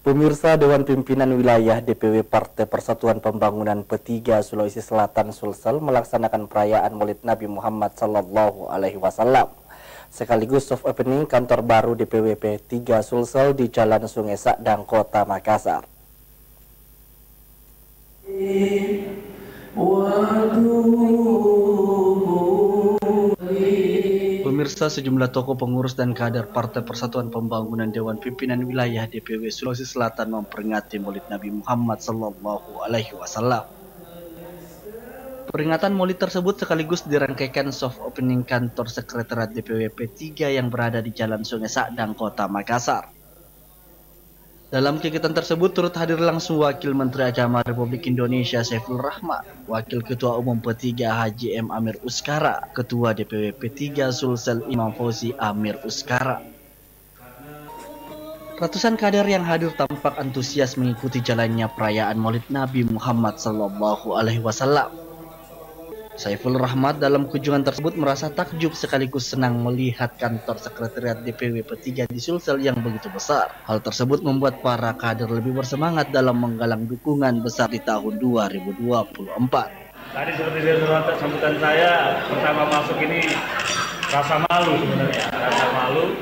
Pemirsa, Dewan Pimpinan Wilayah DPW Partai Persatuan Pembangunan P3 Sulawesi Selatan Sulsel melaksanakan perayaan Maulid Nabi Muhammad SAW. Sekaligus soft opening kantor baru DPW P3 Sulsel di Jalan Sungai Sakdang, Kota Makassar. Pemirsa, sejumlah tokoh pengurus dan kader Partai Persatuan Pembangunan Dewan Pimpinan Wilayah DPW Sulawesi Selatan memperingati Maulid Nabi Muhammad SAW. Peringatan Maulid tersebut sekaligus dirangkaikan soft opening kantor sekretariat DPW P3 yang berada di Jalan Sungai Sakdang, Kota Makassar. Dalam kegiatan tersebut turut hadir langsung Wakil Menteri Agama Republik Indonesia Saiful Rahmat, Wakil Ketua Umum P3 Haji M. Amir Uskara, Ketua DPW P3 Sulsel Imam Fauzi Amir Uskara. Ratusan kader yang hadir tampak antusias mengikuti jalannya perayaan Maulid Nabi Muhammad SAW. Saiful Rahmat dalam kunjungan tersebut merasa takjub sekaligus senang melihat kantor sekretariat DPW P3 di Sulsel yang begitu besar. Hal tersebut membuat para kader lebih bersemangat dalam menggalang dukungan besar di tahun 2024. Tadi seperti dia sambutan saya, pertama masuk ini rasa malu sebenarnya. Rasa malu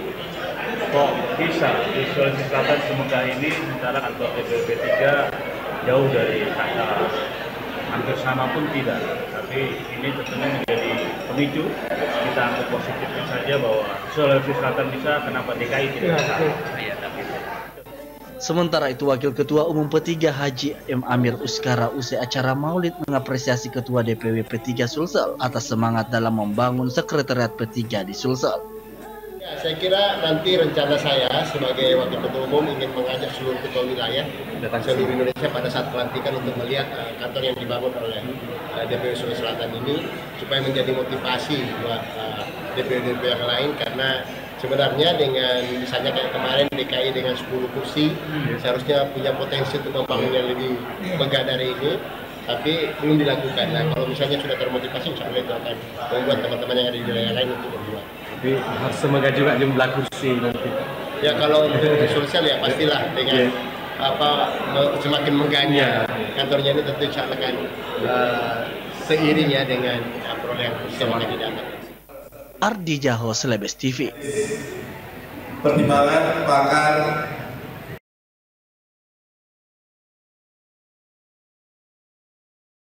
kok bisa di Sulawesi Selatan semegah ini, sementara kantor DPW P3 jauh dari kata hampir sama pun tidak. Tapi ini tentunya menjadi pemicu, kita anggap positifnya saja bahwa Sulawesi Selatan bisa, kenapa DKI tidak bisa. Sementara itu, Wakil Ketua Umum P3 Haji M. Amir Uskara usai acara Maulid mengapresiasi Ketua DPW P3 Sulsel atas semangat dalam membangun sekretariat P3 di Sulsel. Ya, saya kira nanti rencana saya sebagai Wakil Ketua Umum ingin mengajak seluruh ketua wilayah seluruh Indonesia pada saat pelantikan untuk melihat kantor yang dibangun oleh DPW Sulawesi Selatan ini supaya menjadi motivasi buat DPW-DPW yang lain, karena sebenarnya dengan misalnya kayak kemarin DKI dengan 10 kursi seharusnya punya potensi untuk membangun yang lebih megah dari ini, tapi belum dilakukan. Nah, kalau misalnya sudah termotivasi, insya Allah itu akan membuat teman-teman yang ada di wilayah lain untuk berbuat. Tapi harus semoga juga jumlah kursi nanti. Ya, kalau untuk di Sulsel ya pastilah dengan semakin megahnya kantornya ini tentu insya Allah akan seiring ya dengan perolehan kursi yang akan didapat. Ardi Jaho, Celebes TV. Pertimbangan pakar